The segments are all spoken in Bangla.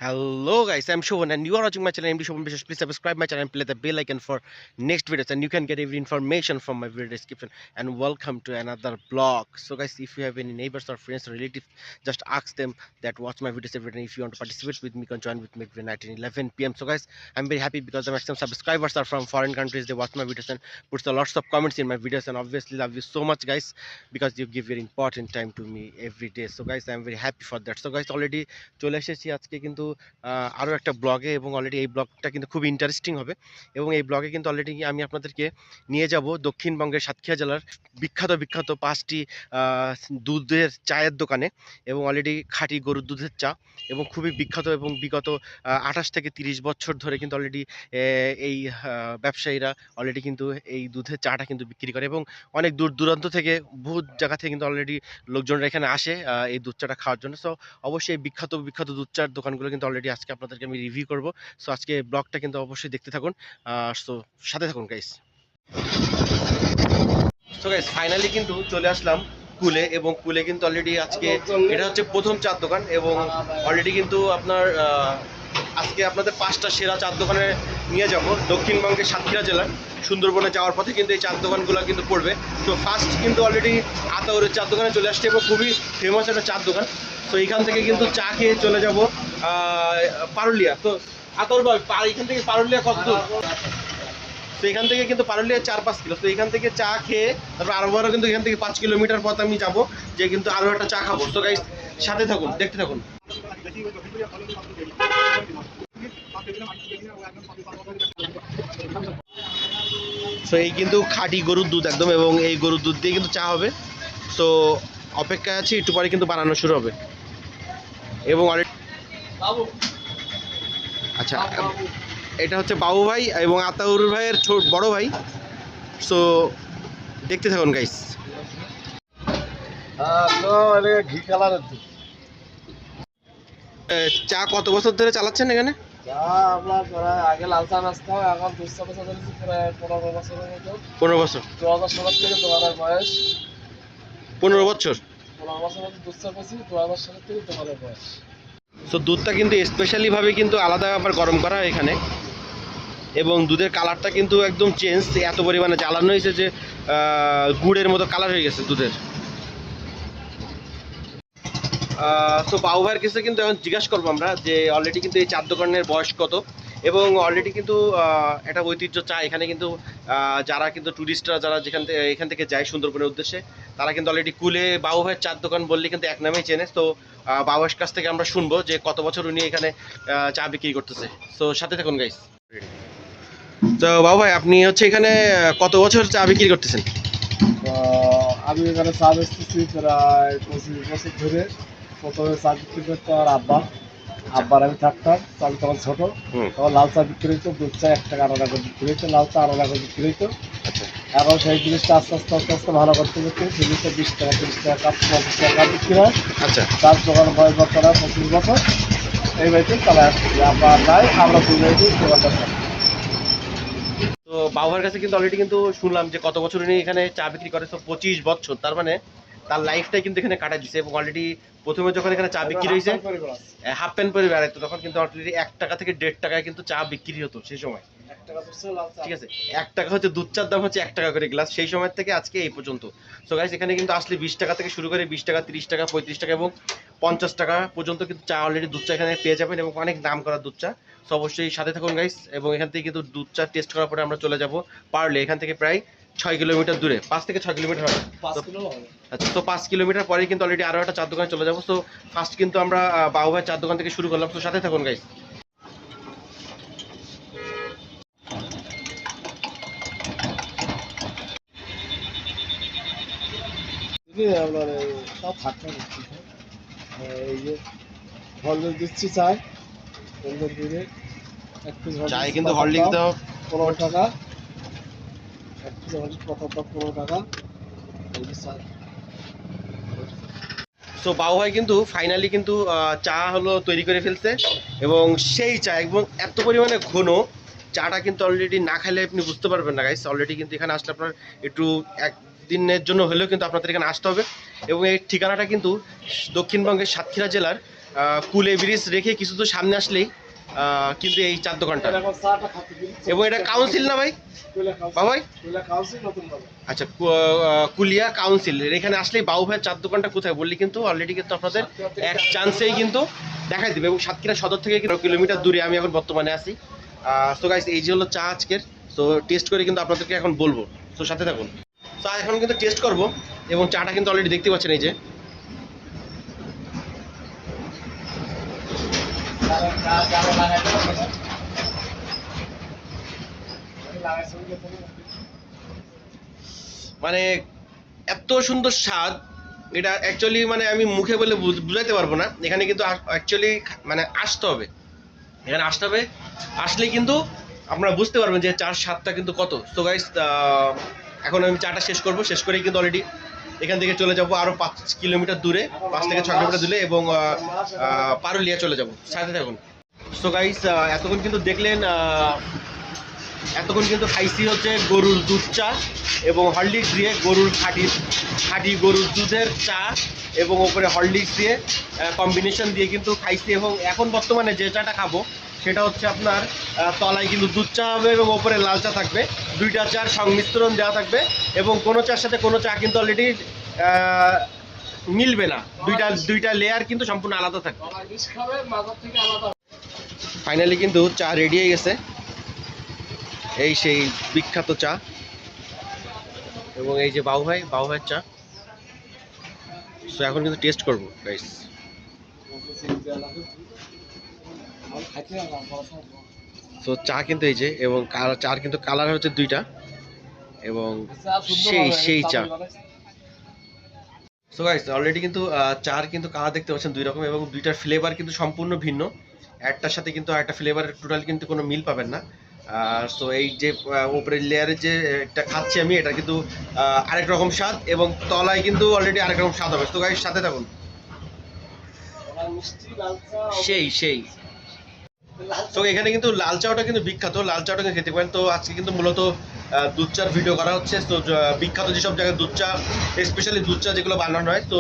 Hello guys, I'm Shovan and you are watching my channel MD Shovan Bishes. Please subscribe my channel and play the bell icon for next videos and you can get every information from my video description. And welcome to another vlog. So guys, if you have any neighbors or friends or relatives, just ask them that watch my videos every day. If you want to participate with me, you can join with me every night at 11 p.m. So guys, I'm very happy because the maximum subscribers are from foreign countries. They watch my videos and puts a lots of comments in my videos, and obviously love you so much guys because you give very important time to me every day. So guys, I'm very happy for that. So guys, already চলে এসেছি আজকে কিন্তু আরও একটা ব্লগে, এবং অলরেডি এই ব্লগটা কিন্তু খুব ইন্টারেস্টিং হবে। এবং এই ব্লগে কিন্তু অলরেডি আমি আপনাদেরকে নিয়ে যাব দক্ষিণবঙ্গের সাতক্ষীরা জেলার বিখ্যাত 5টি দুধের চায়ের দোকানে, এবং অলরেডি খাঁটি গরুর দুধের চা, এবং খুবই বিখ্যাত, এবং বিগত 28 থেকে 30 বছর ধরে কিন্তু অলরেডি এই ব্যবসায়ীরা অলরেডি কিন্তু এই দুধের চাটা কিন্তু বিক্রি করে, এবং অনেক দূর দূরান্ত থেকে বহু জায়গা থেকে কিন্তু অলরেডি লোকজনরা এখানে আসে এই দুধ চাটা খাওয়ার জন্য। সো অবশ্যই এই বিখ্যাত দুধ চার দোকানগুলো কিন্তু অলরেডি আজকে আপনাদেরকে আমি রিভিউ করব। সো আজকে ব্লগটা কিন্তু অবশ্যই দেখতে থাকুন, সো সাথে থাকুন গাইস। সো গাইস, ফাইনালি কিন্তু চলে আসলাম কুলে, এবং কুলে কিন্তু অলরেডি আজকে এটা হচ্ছে প্রথম চার দোকান, এবং অলরেডি কিন্তু আপনার আজকে আপনাদের 5টা সেরা চার দোকানে নিয়ে যাব দক্ষিণবঙ্গের সাতক্ষীরা জেলার সুন্দরবনে যাওয়ার পথে কিন্তু এই চার দোকানগুলো কিন্তু পড়বে। তো ফার্স্ট কিন্তু অলরেডি আতাউরের চার দোকানে চলে আসছে, এবং খুবই ফেমাস একটা চার দোকান। তো এখান থেকে কিন্তু চা খেয়ে চলে যাব পারুলিয়া। তো আতাউর ভাই, এখান থেকে পারুলিয়া কত দূর? তো এখান থেকে কিন্তু পারুলিয়া 4-5 কিলো। তো এখান থেকে চা খেয়ে তারপর আরও কিন্তু এখান থেকে 5 কিলোমিটার পথ আমি যাব, যে কিন্তু আরও একটা চা খাবো। তো গাইস সাথে থাকুন, দেখতে থাকুন। সো এই কিন্তু খাঁটি গরুর দুধ একদম, এবং এই গরুর দুধ দিয়ে কিন্তু চা হবে। সো অপেক্ষায় আছি, একটু পরে কিন্তু বানানো শুরু হবে। এবং আচ্ছা, এটা হচ্ছে বাবু ভাই এবং আতাউর ভাইয়ের বড় ভাই। সো দেখতে থাকুন গাইস। চা কত বছর ধরে চালাচ্ছেন এখানে? আগে লাল চা নাস্তা, এখন দুধ চা বেচা চলেছে প্রায় 15 বছরের মতো। 15 বছর? 2016 থেকে দোকানের বয়স 15 বছর? 15 বছর মতো দুধ চা বেচি, 2000 সালের থেকে দোকানের বয়স। সো দুধটা কিন্তু স্পেশালিভাবে কিন্তু আলাদা আবার গরম করা হয় এখানে, এবং দুধের কালারটা কিন্তু একদম চেঞ্জ, এত পরিমাণে জ্বালানো হয়েছে যে গুড়ের মতো কালার হয়ে গেছে দুধের। তো বাবু ভাইয়ের কাছে কিন্তু এখন জিজ্ঞাসা করবো আমরা যে অলরেডি কিন্তু এই চার দোকানের বয়স কত, এবং অলরেডি কিন্তু একটা ঐতিহ্য চা এখানে কিন্তু যারা কিন্তু ট্যুরিস্টরা যারা এখান থেকে যায় সুন্দরবনের উদ্দেশ্যে, তারা কিন্তু অলরেডি কুলে বাবু ভাইয়ের চার দোকান বললে কিন্তু এক নামেই চেনে। তো বাবু ভাইয়ের কাছ থেকে আমরা শুনবো যে কত বছর উনি এখানে চা বিক্রি করতেছে। তো সাথে থাকুন গাইস। তো বাবু ভাই, আপনি হচ্ছে এখানে কত বছর চা বিক্রি করতেছেন? আমি এখানে চা বেচতেছি প্রায় 25 বছর ধরে। প্রথমে চা বিক্রি করতো আর আব্বার আমি থাকতাম, আমি তখন ছোট, তখন লাল চা বিক্রি হইতো, দুধ চা 1 টাকা 8 টাকা বিক্রি হইতো, লাল চা 8 টাকা বিক্রি হইতো। এখন সেই জিনিসটা আস্তে আস্তে ভালো করতে জিনিসটা 20 টাকা 30 টাকা কাপ 50 টাকা কাপ বিক্রি হয়। আচ্ছা, চার দোকানের বয়স বর্তমানে 25 বছর। এই বাড়িতে চালা আসছি, আব্বা নাই, আমরা দুই বাড়িতে দোকানটা চালাই। তো বাবুর কাছে কিন্তু অলরেডি কিন্তু শুনলাম যে কত বছর উনি এখানে চা বিক্রি করে। তো 25 বছর, তার মানে তার লাইফটাই কিন্তু এখানে কাটা দিচ্ছে। এবং অলরেডি প্রথমে যখন এখানে চা বিক্রি হয়েছে হাফ প্যান্ট পরে বেড়াইতো, তখন কিন্তু অলরেডি 1 টাকা থেকে 1.5 টাকায় কিন্তু চা বিক্রি হতো সেই সময়। ঠিক আছে, 1 টাকা হচ্ছে দুধ চার দাম হচ্ছে 1 টাকা করে গ্লাস সেই সময় থেকে আজকে এই পর্যন্ত। সো গাইস, এখানে কিন্তু আসলে 20 টাকা থেকে শুরু করে 20 টাকা, 30 টাকা, 35 টাকা এবং 50 টাকা পর্যন্ত কিন্তু চা অলরেডি দুধ চা এখানে পেয়ে যাবেন, এবং অনেক দাম করা দুধ চা। সো অবশ্যই সাথে থাকুন গাইস। এবং এখান থেকে কিন্তু দুধ চা টেস্ট করার পরে আমরা চলে যাব পারলে, এখান থেকে প্রায় 6 কিলোমিটার দূরে, 5 থেকে 6 কিলোমিটার হবে। আচ্ছা, তো 5 কিলোমিটার পরে কিন্তু অলরেডি আরও একটা চার দোকানে চলে যাবো। সো ফার্স্ট কিন্তু আমরা বাবু ভাইয়ের চার দোকান থেকে শুরু করলাম। তো সাথে থাকুন গাইস। আপনার সব থাকতে এই যে হলুদ দিচ্ছি চাই, হলুদ দিয়ে চাই কিন্তু হরলিক্স দাও 15 টাকা, 1 কেজি হলুদ কত 15 টাকা। সো বাবু ভাই কিন্তু ফাইনালি কিন্তু চা হলো তৈরি করে ফেলছে, এবং সেই চা এবং এত পরিমাণে ঘন চাটা কিন্তু অলরেডি না খেলে আপনি বুঝতে পারবেন না গাইস। অলরেডি কিন্তু এখানে আসলে আপনার একটু একদিনের জন্য হলেও কিন্তু আপনাদের এখানে আসতে হবে। এবং এই ঠিকানাটা কিন্তু দক্ষিণবঙ্গের সাতক্ষীরা জেলার কুলে ব্রিজ রেখে কিছু তো সামনে আসলেই কিন্তু এই চার দোকানটা। এখন চাটা খাতে দিচ্ছি। এবং এটা কাউন্সিল না ভাই? কুলিয়া কাউন্সিল। বাবাই কুলিয়া কাউন্সিল নতুন বাজার। আচ্ছা, কুলিয়া কাউন্সিল এখানে আসলেই বাবু ভাইয়ের চার দোকানটা কোথায় বললি কিন্তু অলরেডি কিন্তু আপনাদের এক চান্সেই কিন্তু দেখাই দিবে। এবং সাতক্ষীরা সদর থেকে 1 কিলোমিটার দূরে আমি এখন বর্তমানে আছি। সো গাইস, এই যে হলো চা আজকের। সো টেস্ট করে কিন্তু আপনাদেরকে এখন বলবো, সো সাথে থাকুন। সো এখন কিন্তু টেস্ট করব এবং চাটা কিন্তু অলরেডি দেখতে পাচ্ছেন এই যে। মানে এত সুন্দর স্বাদ, এটা অ্যাকচুয়ালি মানে আমি মুখে বলে বুঝাইতে পারবো না। এখানে কিন্তু অ্যাকচুয়ালি মানে আসতে হবে, এখানে আসতে হবে। আসলে কিন্তু আপনারা বুঝতে পারবেন যে চার স্বাদটা কিন্তু কত। সো গাইস, এখন আমি চাটা শেষ করব, শেষ করেই কিন্তু অলরেডি এখান থেকে চলে যাব আরও 5 কিলোমিটার দূরে, 5 থেকে 6 কিলোমিটার দূরে, এবং পারুলিয়া চলে যাব। সাথে থাকুন। সো গাইস, এতক্ষণ কিন্তু দেখলেন, এতক্ষণ কিন্তু খাইছি হচ্ছে গরুর দুধ চা এবং হরলিক্স দিয়ে, গরুর খাঁটি গরুর দুধের চা এবং ওপরে হরলিক্স দিয়ে কম্বিনেশন দিয়ে কিন্তু খাইছি। এবং এখন বর্তমানে যে চাটা খাবো সেটা হচ্ছে আপনার তলায় কিন্তু দুধ চা হবে এবং ওপরে লাল চা থাকবে। দুইটা চার সংমিশ্রণ দেওয়া থাকবে এবং কোনো চার সাথে কোনো চা কিন্তু অলরেডি মিলবে না। দুইটা লেয়ার কিন্তু সম্পূর্ণ আলাদা থাকবে। ফাইনালি কিন্তু চা রেডি হয়ে গেছে, এই সেই বিখ্যাত চা। এবং এই যে বাবু ভাইয়ের চা। সো এখন কিন্তু টেস্ট করবো গাইস। সো চা কিন্তু এই যে, এবং চার কিন্তু কালার হচ্ছে দুইটা, এবং সেই চা। সো গাইস, অলরেডি কিন্তু চার কিন্তু কালার দেখতে পাচ্ছেন দুই রকম, এবং দুইটার ফ্লেভার কিন্তু সম্পূর্ণ ভিন্ন। একটার সাথে কিন্তু আরেকটা ফ্লেভারের টোটাল কিন্তু কোনো মিল পাবেন না। সো এই যে উপরের লেয়ারে যে একটা খাচ্ছি আমি, এটা কিন্তু আরেক রকম স্বাদ, এবং তলায় কিন্তু অলরেডি আরেক রকম স্বাদ হবে। তো গাইস সাথে থাকুন। সেই তো এখানে কিন্তু লাল চাটা কিন্তু বিখ্যাত, লাল চাটা কিন্তু খেতে পারেন। তো আজকে কিন্তু মূলত দুধ চার ভিডিও করা হচ্ছে। তো বিখ্যাত যেসব জায়গায় দুধ চা, স্পেশালি দুধ চা যেগুলো বানানো হয়, তো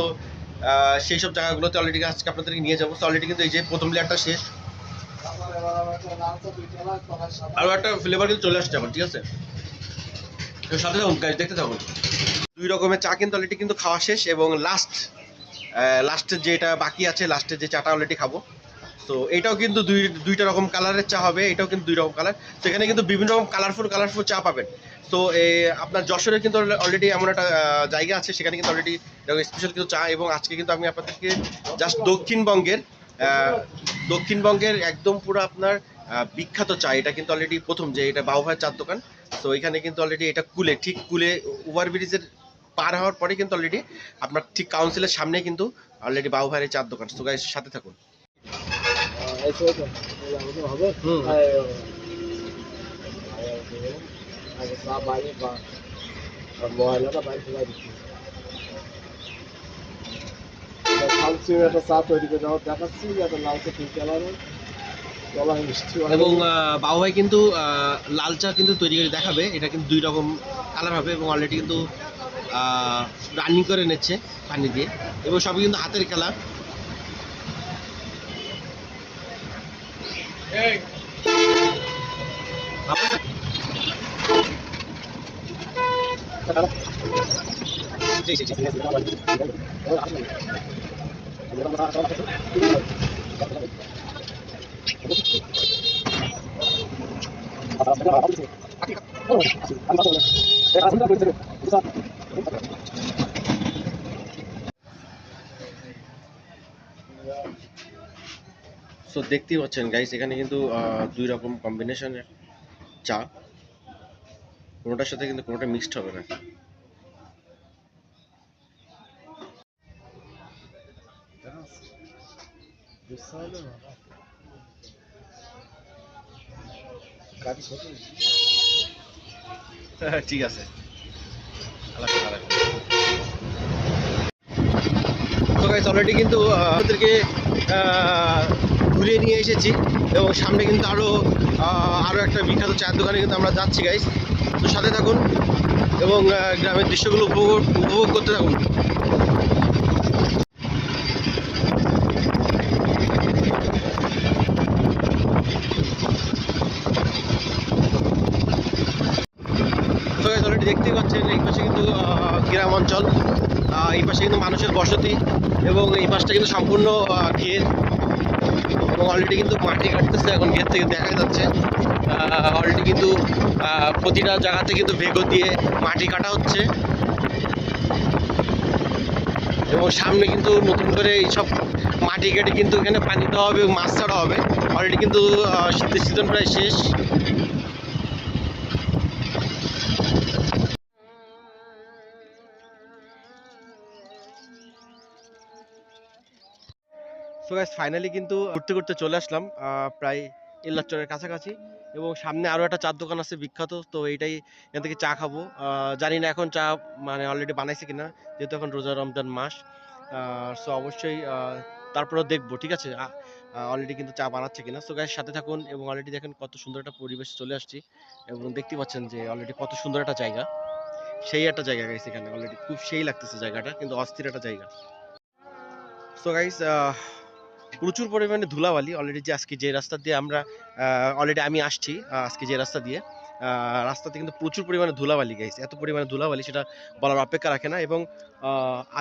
সেই সব জায়গাগুলোতে অলরেডি আজকে আপনাদেরকে নিয়ে যাবো। তো অলরেডি কিন্তু এই যে প্রথম লেয়ারটা শেষ, আরও একটা ফ্লেভার কিন্তু চলে আসছে আমার, ঠিক আছে? তো সাথে থাকুন গাইস, দেখতে থাকুন। দুই রকমের চা কিন্তু অলরেডি কিন্তু খাওয়া শেষ, এবং লাস্টের যেটা বাকি আছে, লাস্টের যে চাটা অলরেডি খাবো। তো এটাও কিন্তু দুইটা রকম কালারের চা হবে, এটাও কিন্তু দুই রকম কালার। তো এখানে কিন্তু বিভিন্ন রকম কালারফুল চা পাবেন। তো আপনার যশোরে কিন্তু অলরেডি এমন একটা জায়গা আছে, সেখানে কিন্তু অলরেডি স্পেশাল কিছু চা। এবং আজকে কিন্তু আমি আপনাদেরকে জাস্ট দক্ষিণবঙ্গের একদম পুরো আপনার বিখ্যাত চা, এটা কিন্তু অলরেডি প্রথম যে এটা বাবু ভাইয়ের চার দোকান। তো এখানে কিন্তু অলরেডি এটা ঠিক কুলে ওভারব্রিজের পার হওয়ার পরে কিন্তু অলরেডি আপনার ঠিক কাউন্সিলের সামনে কিন্তু অলরেডি বাবু ভাইয়ের চার দোকান। তো গাইস সাথে থাকুন। চা তৈরি করে দেখাচ্ছি, লাল চা তিন কালারের, এবং বাবু ভাই কিন্তু লাল চা কিন্তু তৈরি করে দেখাবে। এটা কিন্তু দুই রকম কালার হবে, এবং অলরেডি কিন্তু রানিং করে নিচ্ছে পানি দিয়ে, এবং সবই কিন্তু হাতের খেলা। সো দেখতেই পাচ্ছেন গাইস, এখানে কিন্তু দুই রকম কম্বিনেশনের চা, কোনোটার সাথে কিন্তু কোনোটা মিক্সড হবে না। ঠিক আছে, তো গাইস অলরেডি কিন্তু আমাদেরকে ঘুরিয়ে নিয়ে এসেছি, এবং সামনে কিন্তু আরও একটা বিখ্যাত চায়ের দোকানে কিন্তু আমরা যাচ্ছি গাইস। তো সাথে থাকুন এবং গ্রামের দৃশ্যগুলো উপভোগ করতে থাকুন। দেখতেই পাচ্ছেন এই পাশে কিন্তু গ্রাম অঞ্চল, এই পাশে কিন্তু মানুষের বসতি এবং এই পাশটা কিন্তু সম্পূর্ণ ক্ষেত এবং অলরেডি কিন্তু মাটি কাটতেছে। এখন ক্ষেত থেকে দেখা যাচ্ছে অলরেডি কিন্তু প্রতিটা জায়গাতে কিন্তু ভেগো দিয়ে মাটি কাটা হচ্ছে এবং সামনে কিন্তু নতুন করে এইসব মাটি কেটে কিন্তু এখানে পানি দেওয়া হবে এবং মাছ ছাড়া হবে। অলরেডি কিন্তু শীতের সিজন প্রায় শেষ। সো গাইস ফাইনালি কিন্তু ঘুরতে ঘুরতে চলে আসলাম প্রায় এল্লাচরের কাছাকাছি এবং সামনে আরও একটা চার দোকান আছে বিখ্যাত, তো এইটাই এখান থেকে চা খাবো। জানি না এখন চা মানে অলরেডি বানাইছে কিনা, যেহেতু এখন রোজা রমজান মাস। সো অবশ্যই তারপরেও দেখবো, ঠিক আছে অলরেডি কিন্তু চা বানাচ্ছে কিনা। সো গাইস সাথে থাকুন এবং অলরেডি দেখেন কত সুন্দর একটা পরিবেশ চলে আসছি এবং দেখতে পাচ্ছেন যে অলরেডি কত সুন্দর একটা জায়গা, সেই একটা জায়গা গাইস। এখানে অলরেডি খুব সেই লাগতেছে জায়গাটা, কিন্তু অস্থির একটা জায়গা। সো গাইস প্রচুর পরিমাণে ধুলাবালি অলরেডি, যে আজকে যে রাস্তা দিয়ে আমরা অলরেডি আমি আসছি, আজকে যে রাস্তা দিয়ে রাস্তাতে কিন্তু প্রচুর পরিমাণে ধুলাবালি গাইস। এত পরিমাণে ধুলাবালি সেটা বলার অপেক্ষা রাখে না এবং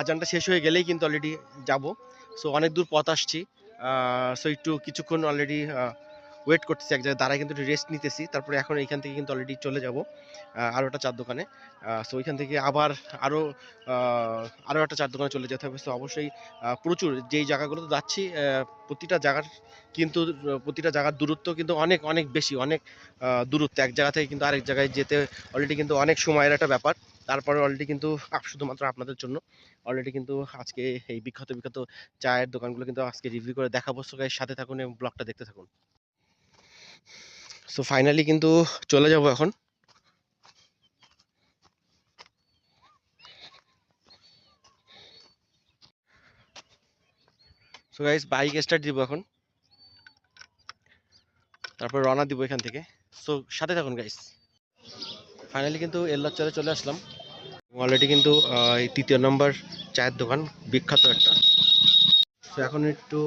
আজানটা শেষ হয়ে গেলেই কিন্তু অলরেডি যাব। সো অনেক দূর পথ আসছি, সো একটু কিছুক্ষণ অলরেডি ওয়েট করতেছি এক জায়গায় দাঁড়ায়, কিন্তু একটু রেস্ট নিতেছি। তারপরে এখন এখান থেকে কিন্তু অলরেডি চলে যাব আরও একটা চার দোকানে। সো ওইখান থেকে আবার আরও একটা চার দোকানে চলে যেতে হবে। সো অবশ্যই প্রচুর যেই জায়গাগুলোতে যাচ্ছি প্রতিটা জায়গার কিন্তু প্রতিটা জায়গার দূরত্ব কিন্তু অনেক অনেক বেশি, অনেক দূরত্ব। এক জায়গা থেকে কিন্তু আরেক জায়গায় যেতে অলরেডি কিন্তু অনেক সময়ের একটা ব্যাপার। তারপরে অলরেডি কিন্তু শুধুমাত্র আপনাদের জন্য অলরেডি কিন্তু আজকে এই বিখ্যাত বিখ্যাত চায়ের দোকানগুলো কিন্তু আজকে রিভিউ করে দেখাবো। সো গাইস সাথে থাকুন এবং ব্লগটা দেখতে থাকুন। সো ফাইনালি কিন্তু চলে যাব এখন। সো গাইস বাইক স্টার্ট দিব এখন, তারপর রওনা দিব এখান থেকে। সো সাথে থাকুন গাইস। ফাইনালি কিন্তু এল্লাচরে চলে আসলাম। অলরেডি কিন্তু এই 3য় নম্বর চায়ের দোকান, বিখ্যাত একটা। সো এখন একটু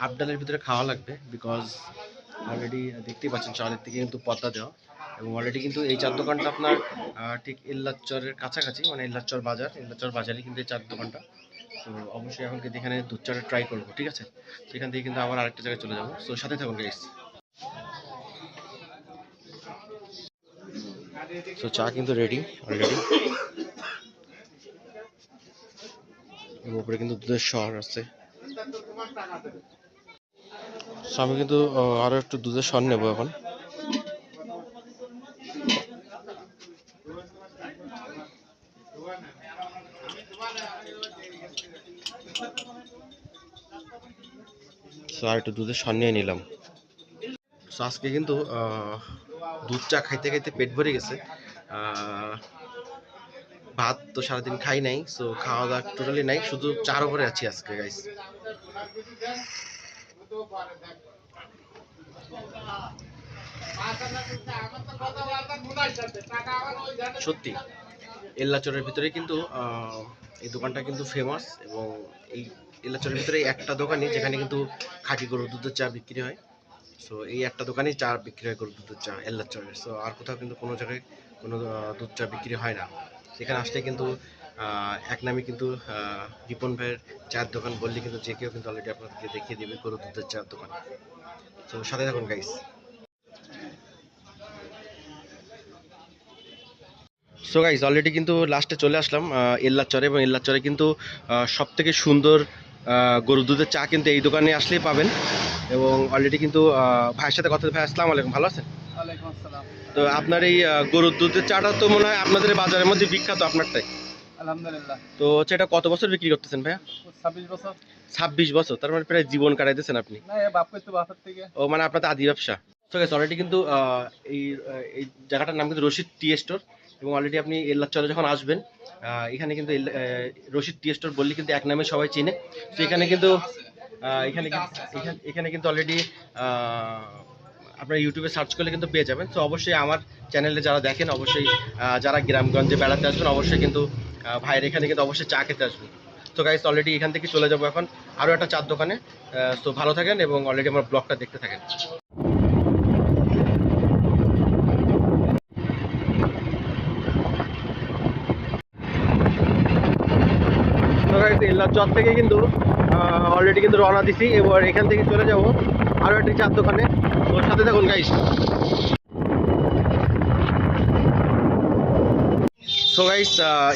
আবডালের ভিতরে খাওয়া লাগবে, বিকজ অলরেডি দেখতেই পাচ্ছেন চালের দিকে কিন্তু পদ্মা দেওয়া এবং অলরেডি কিন্তু এই চার দোকানটা আপনার ঠিক এল্লাচরের কাছাকাছি, মানে এল্লাচর বাজারে কিন্তু এই চার দোকানটা। তো অবশ্যই এখন কিন্তু এখানে দুধ চাটা ট্রাই করবো, ঠিক আছে। সেখান থেকে কিন্তু আবার আরেকটা জায়গায় চলে যাবো। সো সাথে থাকুন গাইস। সো চা কিন্তু রেডি অলরেডি, উপরে কিন্তু দুধের শহর আছে। সো আমি কিন্তু আরো একটু দুধের শহর নেবো এখন। সো আর একটু দুধের শহর নিয়ে নিলাম। সো আজকে কিন্তু দুধ চা খাইতে খাইতে পেট ভরে গেছে। ভাত তো সারাদিন খাই নাই, সো খাওয়া দাওয়া টোটালি নাই, শুধু চার উপরে আছি আজকে গাইস। সত্যি এল্লাচরের ভিতরে কিন্তু এই দোকানটা কিন্তু ফেমাস এবং এই এল্লাচরের ভিতরে একটা দোকানই যেখানে কিন্তু খাঁটি গরুর দুধের চা বিক্রি হয়। সো এই একটা দোকানেই চা বিক্রি হয় গরুর দুধের চা, এল্লাচরের। সো আর কোথাও কিন্তু কোনো জায়গায় কোনো দুধ চা বিক্রি হয় না। সেখানে আসলে কিন্তু এক নামে কিন্তু রিপন ভাইয়ের চায়ের দোকান বললে কিন্তু যে কেউ কিন্তু অলরেডি আপনাদেরকে দেখিয়ে দেবে গরুর দুধের চায়ের দোকান। তো সাথে থাকুন গাইস। সো গাইস অলরেডি কিন্তু লাস্টে চলে আসলাম এল্লাচরে এবং এল্লাচরে কিন্তু সব থেকে সুন্দর গরুর দুধের চা কিন্তু এই দোকানে আসলেই পাবেন। এবং অলরেডি কিন্তু ভাইয়ের সাথে কথা, ভাই আসসালামু আলাইকুম, ভালো আছেন? ওয়ালাইকুম আসসালাম। তো আপনার এই গরুর দুধের চাটা তো মনে হয় আপনাদের বাজারের মধ্যে বিখ্যাত, আপনারটাই। আলহামদুলিল্লাহ। তো সেটা কত বছর বিক্রি করতেছেন ভাইয়া? 26 বছর। 26 বছর, তার মানে প্রায় জীবন কাটাইতেছেন আপনি। না, বাপ কইতো বাপের থেকে। ও মানে আপনার তো আদি ব্যবসা। তো গাইস অলরেডি কিন্তু এই এই জায়গাটার নাম কিন্তু রশিদ টি স্টোর এবং অলরেডি আপনি এল্লাচরে যখন আসবেন এখানে কিন্তু রশিদ টি স্টোর বললে কিন্তু এক নামে সবাই চিনে। তো এখানে কিন্তু এখানে কিন্তু অলরেডি আপনার ইউটিউবে সার্চ করলে কিন্তু পেয়ে যাবেন। তো অবশ্যই আমার চ্যানেলে যারা দেখেন, অবশ্যই যারা গ্রামগঞ্জে বেড়াতে আসবেন, অবশ্যই কিন্তু ভাইয়ের এখানে কিন্তু অবশ্যই চা খেতে আসবেন। তো গাইস অলরেডি এখান থেকে চলে যাবো এখন আরও একটা চার দোকানে। তো ভালো থাকেন এবং অলরেডি আমার ব্লগটা দেখতে থাকেন। কুমিল্লার চর থেকে কিন্তু অলরেডি কিন্তু রওনা দিছি। এবার এখান থেকে চলে যাব আরও একটি চার দোকানে। তো সাথে থাকুন গাইস। সো গাইস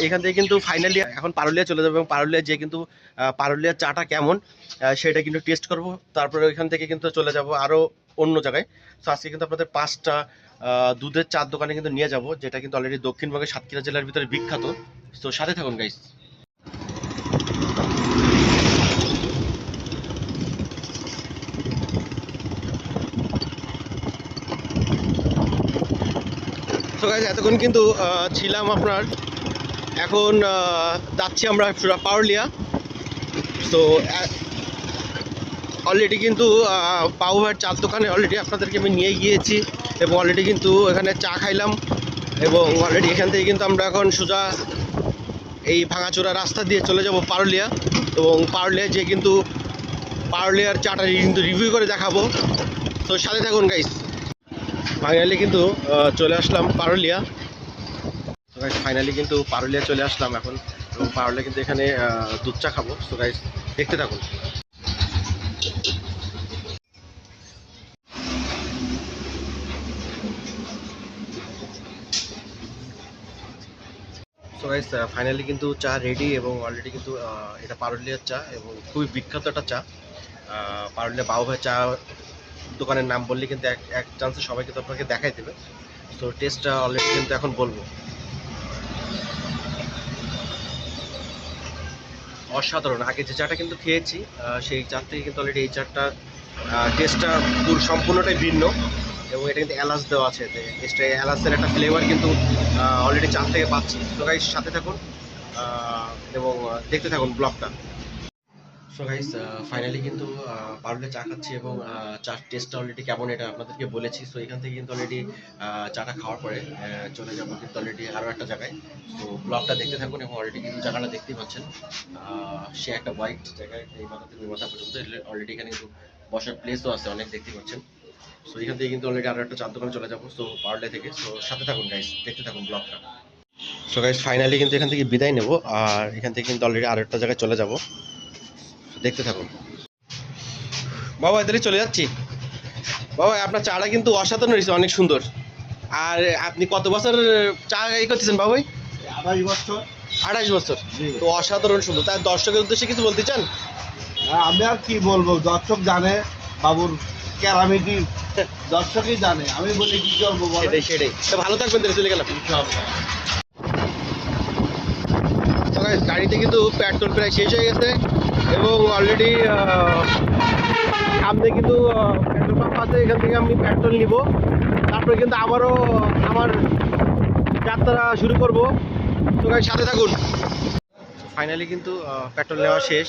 এখান থেকে কিন্তু ফাইনালি এখন পারুলিয়া চলে যাবো এবং পারুলিয়া যে কিন্তু পারুলিয়ার চাটা কেমন সেটা কিন্তু টেস্ট করব। তারপরে ওইখান থেকে কিন্তু চলে যাব আরও অন্য জায়গায়। সো আজকে কিন্তু আপনাদের 5টা দুধের চার দোকানে কিন্তু নিয়ে যাব, যেটা কিন্তু অলরেডি দক্ষিণবঙ্গের সাতক্ষীরা জেলার ভিতরে বিখ্যাত। তো সাথে থাকুন গাইস। তো গাইস এতক্ষণ কিন্তু ছিলাম আপনার, এখন যাচ্ছি আমরা পারুলিয়া। তো অলরেডি কিন্তু পাউ ভাইয়ের চার দোকানে অলরেডি আপনাদেরকে আমি নিয়ে গিয়েছি এবং অলরেডি কিন্তু এখানে চা খাইলাম এবং অলরেডি এখান থেকে কিন্তু আমরা এখন সোজা এই ভাঙাচোরা রাস্তা দিয়ে চলে যাব পারুলিয়া এবং পারুলিয়া যে কিন্তু পারুলিয়ার চাটা কিন্তু রিভিউ করে দেখাবো। তো সাথে থাকুন গাইস। ফাইনালি কিন্তু চলে আসলাম পারুলিয়া। তো গাইস ফাইনালি কিন্তু পারুলিয়া চলে আসলাম এখন এবং পারুলিয়া কিন্তু এখানে দুধ চা খাবো। তো গাইস দেখতে থাকুন। সো গাইস ফাইনালি কিন্তু চা রেডি এবং অলরেডি কিন্তু এটা পারুলিয়ার চা এবং খুবই বিখ্যাত একটা চা। পারুলিয়া বাবু ভাই চা দোকানের নাম বললে কিন্তু এক চান্সে সবাই কিন্তু আপনাকে দেখাই দেবে। তো টেস্টটা অলরেডি কিন্তু এখন বলবো। অসাধারণ। আগে যে চাটা কিন্তু খেয়েছি সেই চার থেকে কিন্তু অলরেডি এই চারটা টেস্টটা সম্পূর্ণটাই ভিন্ন এবং এটা কিন্তু এলাচ দেওয়া আছে। টেস্টে এলাচের একটা ফ্লেভার কিন্তু অলরেডি চার থেকে পাচ্ছি। তো গাইস সাথে থাকুন এবং দেখতে থাকুন ব্লগটা। সো গাইস ফাইনালি কিন্তু পারুলিয়া চা খাচ্ছি এবং চার টেস্টটা অলরেডি কেমন এটা আপনাদেরকে বলেছি। সো এখান থেকে কিন্তু অলরেডি চাটা খাওয়ার পরে চলে যাবো কিন্তু অলরেডি আরও একটা জায়গায়। তো ব্লগটা দেখতে থাকুন এবং অলরেডি কিন্তু জায়গাটা দেখতেই পাচ্ছেন, সে একটা হোয়াইট জায়গায় এই মাথা থেকে ওই মাথা পর্যন্ত অলরেডি এখানে কিন্তু বসার প্লেসও আছে অনেক, দেখতেই পাচ্ছেন। সো এখান থেকে কিন্তু অলরেডি আরও একটা চার দোকানে চলে যাবো। সো পারুলিয়া থেকে। সো সাথে থাকুন গাইস, দেখতে থাকুন ব্লগটা। সো গাইস ফাইনালি কিন্তু এখান থেকে বিদায় নেব আর এখান থেকে কিন্তু অলরেডি আরও একটা জায়গায় চলে যাবো। দেখতে থাকুন। বাবা এদের চলে যাচ্ছি। বাবা আপনার চাটা কিন্তু অসাধারণ হয়েছে, অনেক সুন্দর। আর আপনি কত বছর চা এই করতেছেন বাবু? 28 বছর। 28 বছর। তো অসাধারণ সুন্দর। তার দর্শকের উদ্দেশ্যে কিছু বলতে চান? আমি আর কি বলবো, দর্শক জানে বাবুর ক্যারামিটি, দর্শকই জানে, আমি বলি কি করবো। সেটাই সেটাই। তো ভালো থাকবেন, চলে গেলাম। গাড়িতে কিন্তু পেট্রোল প্রায় শেষ হয়ে গেছে এবং অলরেডি সামনে কিন্তু পেট্রোল পাম্প আছে, এখান থেকে আমি পেট্রোল নিব। তারপরে কিন্তু আবারও আমার যাত্রা শুরু করব। তো গাইস সাথে থাকুন। ফাইনালি কিন্তু পেট্রোল নেওয়া শেষ